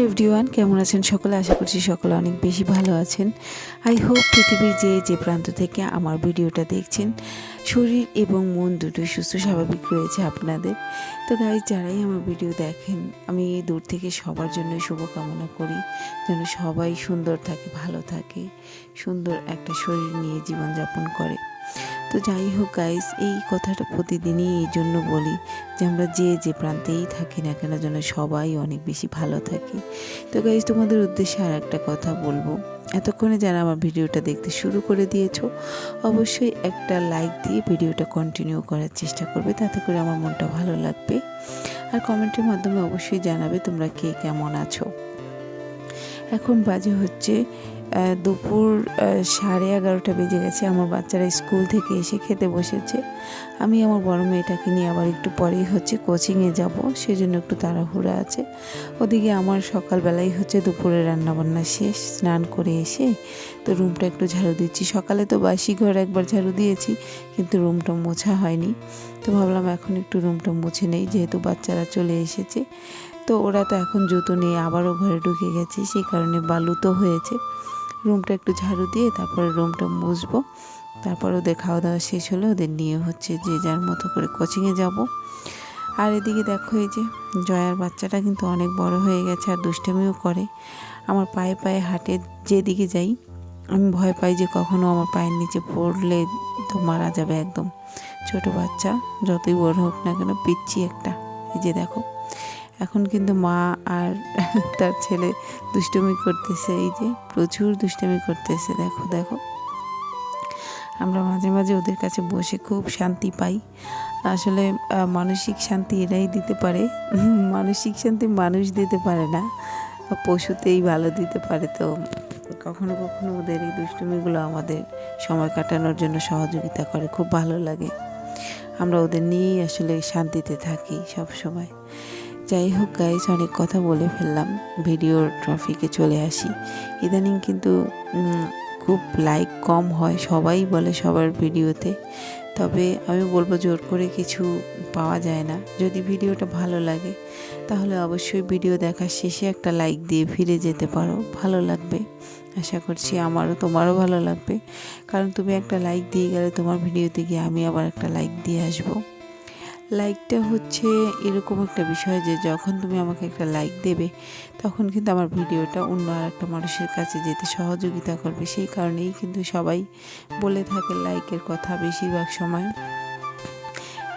Everyone, কেমন আছেন সকলে? আশা করছি সকলে অনেক বেশি ভালো আছেন। আই হোপ পৃথিবীর যে প্রান্ত থেকে আমার ভিডিওটা দেখছেন শরীর এবং মন দুটোই সুস্থ স্বাভাবিক রয়েছে আপনাদের। তো গাইজ, যারাই আমার ভিডিও দেখেন আমি দূর থেকে সবার জন্য শুভকামনা করি, যেন সবাই সুন্দর থাকে, ভালো থাকে, সুন্দর একটা শরীর নিয়ে জীবনযাপন করে। তো যাই হোক গাইস, এই কথাটা প্রতিদিনই এই জন্য বলি যে আমরা যে প্রান্তেই থাকি না কেন যেন সবাই অনেক বেশি ভালো থাকি। তো গাইস, তোমাদের উদ্দেশ্যে আর একটা কথা বলবো, এতক্ষণে যারা আমার ভিডিওটা দেখতে শুরু করে দিয়েছো অবশ্যই একটা লাইক দিয়ে ভিডিওটা কন্টিনিউ করার চেষ্টা করবে, তাতে করে আমার মনটা ভালো লাগবে। আর কমেন্টের মাধ্যমে অবশ্যই জানাবে তোমরা কে কেমন আছো। এখন বাজে হচ্ছে দুপুর 11:30 বেজে গেছে। আমার বাচ্চারা স্কুল থেকে এসে খেতে বসেছে। আমি আমার বড় মেয়েটাকে নিয়ে আবার একটু পরেই হচ্ছে কোচিংয়ে যাব, সেজন্য একটু তাড়াহুড়া আছে। ওদিকে আমার সকালবেলাই হচ্ছে দুপুরে রান্নাবান্না শেষ, স্নান করে এসে তো রুমটা একটু ঝাড়ু দিচ্ছি। সকালে তো বাসি ঘর একবার ঝাড়ু দিয়েছি, কিন্তু রুমটা মোছা হয়নি। তো ভাবলাম এখন একটু রুমটা মুছে নেই, যেহেতু বাচ্চারা চলে এসেছে। তো ওরা তো এখন জুতো নিয়ে আবারও ঘরে ঢুকে গেছে, সেই কারণে বালু তো হয়েছে। রুমটা একটু ঝাড়ু দিয়ে তারপরে রুমটা মুছবো। তারপর ওদের খাওয়া দাওয়া শেষ হলে ওদের নিয়ে হচ্ছে যে যার মতো করে কোচিংয়ে যাব। আর এদিকে দেখো, এই যে জয়ার বাচ্চাটা কিন্তু অনেক বড় হয়ে গেছে আর দুষ্টামিও করে। আমার পায়ে পায়ে হাঁটে, যেদিকে যাই আমি ভয় পাই যে কখনো আমার পায়ের নিচে পড়লে তো মারা যাবে একদম। ছোট বাচ্চা যতই বড় হোক না কেন, পিচ্ছি একটা। এই যে দেখো, এখন কিন্তু মা আর তার ছেলে দুষ্টুমি করতেছে, এই যে প্রচুর দুষ্টুমি করতেছে। দেখো দেখো, আমরা মাঝে মাঝে ওদের কাছে বসে খুব শান্তি পাই। আসলে মানসিক শান্তি এরাই দিতে পারে, মানসিক শান্তি মানুষ দিতে পারে না, পশুতেই ভালো দিতে পারে। তো কখনো কখনো ওদের এই দুষ্টুমিগুলো আমাদের সময় কাটানোর জন্য সহযোগিতা করে, খুব ভালো লাগে। আমরা ওদের নিয়েই আসলে শান্তিতে থাকি সব সময়। যাই হোক গাইস, অনেক কথা বলে ফেললাম, ভিডিওর টপিকে চলে আসি। ইদানিং কিন্তু খুব লাইক কম হয়, সবাই বলে সবার ভিডিওতে। তবে আমি বলবো জোর করে কিছু পাওয়া যায় না। যদি ভিডিওটা ভালো লাগে তাহলে অবশ্যই ভিডিও দেখার শেষে একটা লাইক দিয়ে ফিরে যেতে পারো, ভালো লাগবে। আশা করছি আমারও তোমারও ভালো লাগবে, কারণ তুমি একটা লাইক দিয়ে গেলে তোমার ভিডিওতে গিয়ে আমি আবার একটা লাইক দিয়ে আসবো। লাইকটা হচ্ছে এরকম একটা বিষয় যে যখন তুমি আমাকে একটা লাইক দেবে তখন কিন্তু আমার ভিডিওটা অন্য আর একটা মানুষের কাছে যেতে সহযোগিতা করবে। সেই কারণেই কিন্তু সবাই বলে থাকে লাইকের কথা। বেশিরভাগ সময়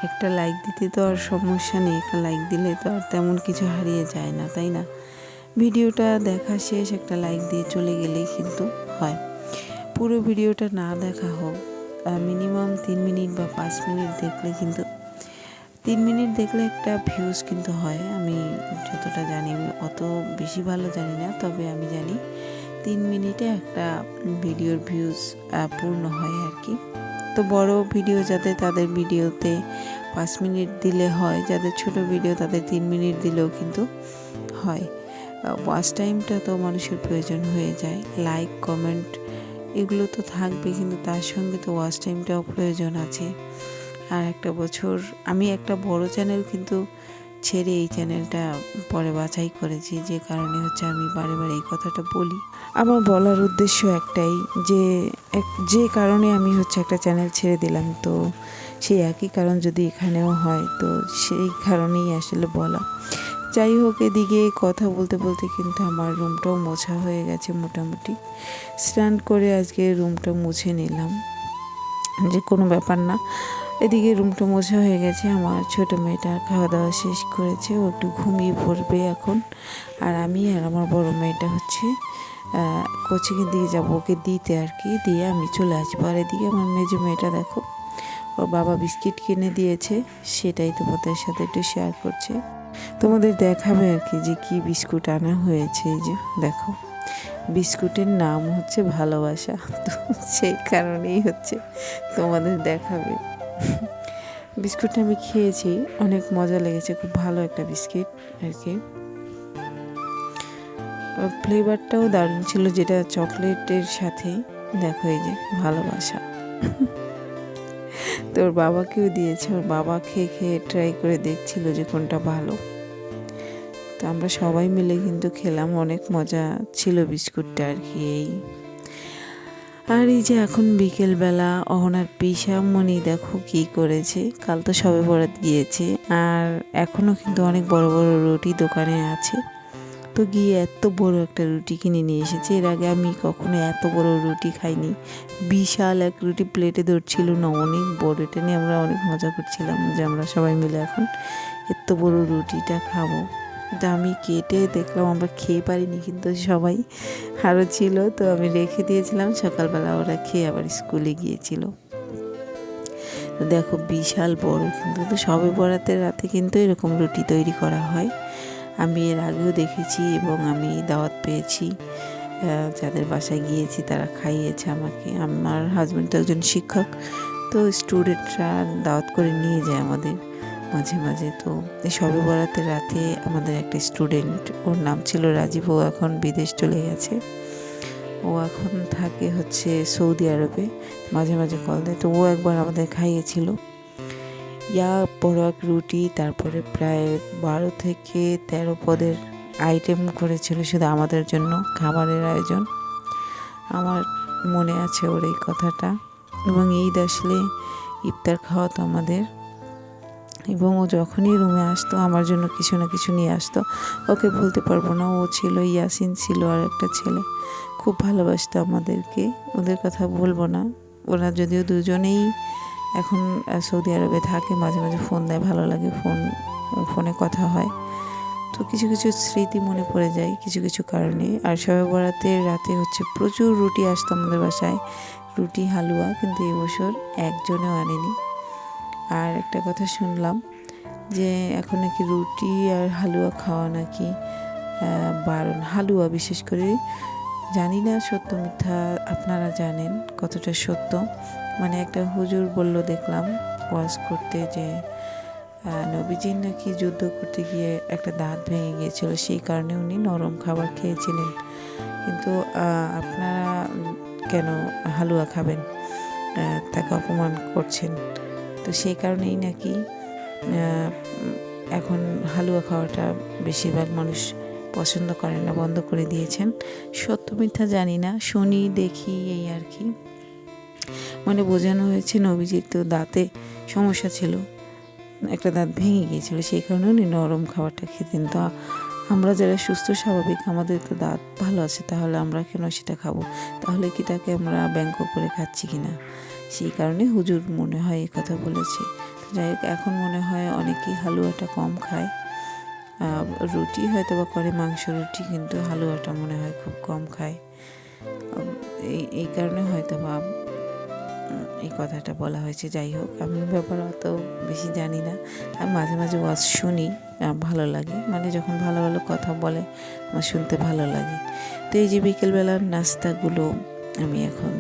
একটা লাইক দিতে তো আর সমস্যা নেই, একটা লাইক দিলে তো আর তেমন কিছু হারিয়ে যায় না, তাই না? ভিডিওটা দেখা শেষ একটা লাইক দিয়ে চলে গেলেই কিন্তু হয়। পুরো ভিডিওটা না দেখা হোক, মিনিমাম 3 মিনিট বা 5 মিনিট দেখলে কিন্তু 3 মিনিট দেখলে একটা ভিউজ কিন্তু হয়। আমি যতটা জানি, আমি অত বেশি ভালো জানি না, তবে আমি জানি 3 মিনিটে একটা ভিডিওর ভিউজ পূর্ণ হয় আর কি। তো বড় ভিডিও যাদের, তাদের ভিডিওতে 5 মিনিট দিলে হয়, যাদের ছোট ভিডিও তাদের 3 মিনিট দিলেও কিন্তু হয়। ওয়াচ টাইমটা তো মানুষের প্রয়োজন হয়ে যায়, লাইক কমেন্ট এগুলো তো থাকবে, কিন্তু তার সঙ্গে তো ওয়াচ টাইমটাও প্রয়োজন আছে। আর একটা বছর আমি একটা বড় চ্যানেল কিন্তু ছেড়ে এই চ্যানেলটা পরে বাছাই করেছি, যে কারণে হচ্ছে আমি বারে বারে এই কথাটা বলি। আমার বলার উদ্দেশ্য একটাই, যে কারণে আমি হচ্ছে একটা চ্যানেল ছেড়ে দিলাম, তো সেই একই কারণ যদি এখানেও হয় তো সেই কারণেই আসলে বলা। যাই হোক, এদিকে কথা বলতে বলতে কিন্তু আমার রুমটাও মোছা হয়ে গেছে মোটামুটি। স্নান করে আজকে রুমটা মুছে নিলাম, যে কোনো ব্যাপার না। এদিকে রুমটা মোছা হয়ে গেছে। আমার ছোটো মেয়েটা খাওয়া দাওয়া শেষ করেছে, ও একটু ঘুমিয়ে পড়বে এখন। আর আমি আর আমার বড় মেয়েটা হচ্ছে কোচিংয়ের দিকে যাবো, ওকে দিতে আর কি, দিয়ে আমি চলে আসবো। আর এদিকে আমার মেজো মেয়েটা দেখো, ওর বাবা বিস্কিট কিনে দিয়েছে, সেটাই তোমাদের সাথে একটু শেয়ার করছে, তোমাদের দেখাবে আর কি যে কী বিস্কুট আনা হয়েছে। এই যে দেখো, বিস্কুটের নাম হচ্ছে ভালোবাসা, তো সেই কারণেই হচ্ছে তোমাদের দেখাবে। বিস্কুটটা আমি খেয়েছি, অনেক মজা লেগেছে, খুব ভালো একটা বিস্কিট আর কি। ফ্লেভারটাও দারুণ ছিল, যেটা চকলেটের সাথে। দেখো এই যে ভালোবাসা, তো ওর বাবাকেও দিয়েছে, ওর বাবা খেয়ে খেয়ে ট্রাই করে দেখছিল যে কোনটা ভালো। তো আমরা সবাই মিলে কিন্তু খেলাম, অনেক মজা ছিল বিস্কুটটা আর কি। আর এই যে এখন বিকেলবেলা অহনার পিসামণি দেখো কি করেছে, কাল তো সবে বরাত গিয়েছে আর এখনও কিন্তু অনেক বড় বড় রুটি দোকানে আছে। তো গিয়ে এত বড় একটা রুটি কিনে নিয়ে এসেছে। এর আগে আমি কখনো এত বড় রুটি খাইনি। বিশাল এক রুটি প্লেটে ধরছিল না, অনেক বড়। এটা নিয়ে আমরা অনেক মজা করছিলাম যে আমরা সবাই মিলে এখন এত বড় রুটিটা খাবো। কিন্তু আমি কেটে দেখলাম, আমরা খেয়ে পারিনি, কিন্তু সবাই আরও ছিল তো আমি রেখে দিয়েছিলাম। সকালবেলা ওরা খেয়ে আবার স্কুলে গিয়েছিল। তো দেখো বিশাল বড়, কিন্তু তো সবে বরাতের রাতে কিন্তু এরকম রুটি তৈরি করা হয়। আমি এর আগেও দেখেছি এবং আমি দাওয়াত পেয়েছি, যাদের বাসায় গিয়েছি তারা খাইয়েছে আমাকে। আমার হাজব্যান্ড তো একজন শিক্ষক, তো স্টুডেন্টরা দাওয়াত করে নিয়ে যায় আমাদের মাঝে মাঝে। তো এই সবে বরাতের রাতে আমাদের একটা স্টুডেন্ট, ওর নাম ছিল রাজীব, ও এখন বিদেশ চলে গেছে। ও এখন থাকে হচ্ছে সৌদি আরবে, মাঝে মাঝে কল দেয়। তো ও একবার আমাদের খাইয়েছিল বড় এক রুটি, তারপরে প্রায় 12 থেকে 13 পদের আইটেম করেছিল শুধু আমাদের জন্য খাবারের আয়োজন। আমার মনে আছে ওর এই কথাটা। এবং ঈদ আসলে ইফতার খাওয়াতো আমাদের, এবং ও যখনই রুমে আসতো আমার জন্য কিছু না কিছু নিয়ে আসতো। ওকে বলতে পারবো না, ও ছিল, ইয়াসিন ছিল আর একটা ছেলে, খুব ভালোবাসতো আমাদেরকে। ওদের কথা বলবো না, ওরা যদিও দুজনেই এখন সৌদি আরবে থাকে, মাঝে মাঝে ফোন দেয়, ভালো লাগে, ফোনে কথা হয়। তো কিছু কিছু স্মৃতি মনে পড়ে যায় কিছু কিছু কারণে। আর শবে বরাতের রাতে হচ্ছে প্রচুর রুটি আসতো আমাদের বাসায়, রুটি হালুয়া, কিন্তু এবছর একজনেও আনেনি। আর একটা কথা শুনলাম যে এখন নাকি রুটি আর হালুয়া খাওয়া নাকি বারণ, হালুয়া বিশেষ করে। জানি না সত্য মিথ্যা, আপনারা জানেন কতটা সত্য। মানে একটা হুজুর বলল, দেখলাম ওয়াজ করতে, যে নবীজির নাকি যুদ্ধ করতে গিয়ে একটা দাঁত ভেঙে গিয়েছিল, সেই কারণে উনি নরম খাবার খেয়েছিলেন। কিন্তু আপনারা কেন হালুয়া খাবেন, তাকে অপমান করছেন। তো সেই কারণেই নাকি এখন হালুয়া খাওয়াটা বেশিরভাগ মানুষ পছন্দ করেন না, বন্ধ করে দিয়েছেন। সত্য মিথ্যা জানি না, শুনি দেখি এই আর কি। মানে বোঝানো হয়েছে নবীজির তো দাঁতে সমস্যা ছিল, একটা দাঁত ভেঙে গিয়েছিল, সেই কারণে উনি নরম খাবারটা খেতেন। তো আমরা যারা সুস্থ স্বাভাবিক, আমাদের তো দাঁত ভালো আছে, তাহলে আমরা কেন সেটা খাবো? তাহলে কি তাকে আমরা ব্যঙ্গ করে খাচ্ছি কিনা? সেই কারণে হুজুর মনে হয় এই কথা বলেছে। যাই হোক, এখন মনে হয় অনেকেই হালুয়াটা কম খায়। রুটি হয়তো বা করে, মাংস রুটি, কিন্তু হালুয়াটা মনে হয় খুব কম খায়। এই কারণে হয়তো বা এই কথাটা বলা হয়েছে। যাই হোক, আমি ব্যাপার অত বেশি জানি না। আমি মাঝে মাঝে ওয়াজ শুনি, ভালো লাগে, মানে যখন ভালো ভালো কথা বলে আমার শুনতে ভালো লাগে। তো এই যে বিকেলবেলার নাস্তাগুলো আমি এখন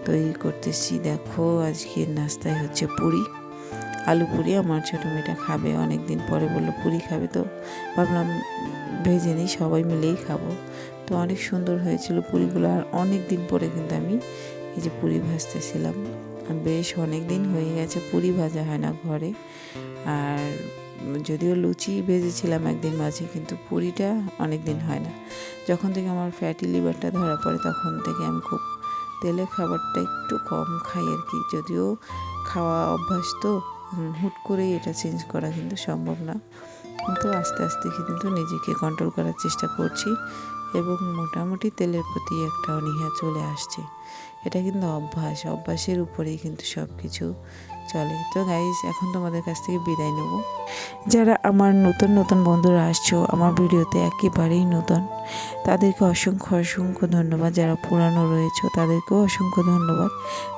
তৈরি করতেছি। দেখো আজকের নাস্তায় হচ্ছে পুরি, আলু পুরি। আমার ছোটো মেয়েটা খাবে, অনেক দিন পরে বললো পুরি খাবে, তো ভাবলাম ভেজে নিই, সবাই মিলেই খাবো। তো অনেক সুন্দর হয়েছিল পুরিগুলো। আর অনেক দিন পরে কিন্তু আমি এই যে পুরি ভাজতেছিলাম, বেশ অনেক দিন হয়ে গেছে পুরি ভাজা হয় না ঘরে। আর যদিও লুচি ভেজেছিলাম একদিন মাঝে, কিন্তু পুরিটা অনেক দিন হয় না। যখন থেকে আমার ফ্যাটি লিভারটা ধরা পড়ে তখন থেকে আমি খুব তেলের খাবারটা একটু কম খাই আর কি। যদিও খাওয়া অভ্যাস, তো হুট করেই এটা চেঞ্জ করা কিন্তু সম্ভব না, কিন্তু আস্তে আস্তে কিন্তু নিজেকে কন্ট্রোল করার চেষ্টা করছি, এবং মোটামুটি তেলের প্রতি একটা অনীহা চলে আসছে। এটা কিন্তু অভ্যাসের উপরেই কিন্তু সব কিছু চলে। তো গাইজ, এখন তোমাদের কাছ থেকে বিদায় নেব। যারা আমার নতুন নতুন বন্ধুরা আসছো আমার ভিডিওতে, একেবারেই নতুন, তাদেরকে অসংখ্য ধন্যবাদ। যারা পুরানো রয়েছে তাদেরকেও অসংখ্য ধন্যবাদ।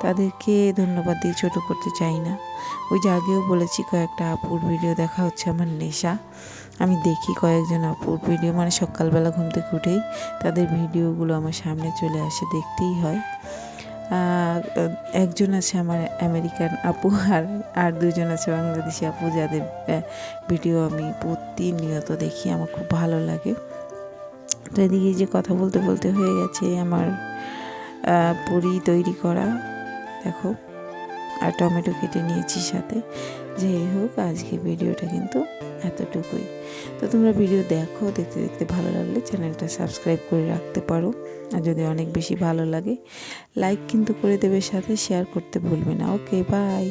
তাদেরকে ধন্যবাদ দিয়ে ছোটো করতে চাই না। ওই যে আগেও বলেছি, কয়েকটা আপুর ভিডিও দেখা হচ্ছে আমার নেশা। আমি দেখি কয়েকজন আপুর ভিডিও, মানে সকালবেলা ঘুম থেকে উঠেই তাদের ভিডিওগুলো আমার সামনে চলে আসে, দেখতেই হয়। একজন আছে আমার আমেরিকান আপু, আর দুজন আছে বাংলাদেশি আপু, যাদের ভিডিও আমি প্রতিনিয়ত দেখি, আমার খুব ভালো লাগে। তো এদিকে যে কথা বলতে বলতে হয়ে গেছে আমার পুরি তৈরি করা, দেখো, আর টমেটো কেটে নিয়েছি সাথে। যাই হোক, আজকে ভিডিওটা কিন্তু এতটুকুই। তো তোমরা ভিডিও দেখো, দেখতে দেখতে ভালো লাগলে চ্যানেলটা সাবস্ক্রাইব করে রাখতে পারো। আর যদি অনেক বেশি ভালো লাগে লাইক কিন্তু করে দেবে, সাথে শেয়ার করতে ভুলবে না। ওকে, বাই।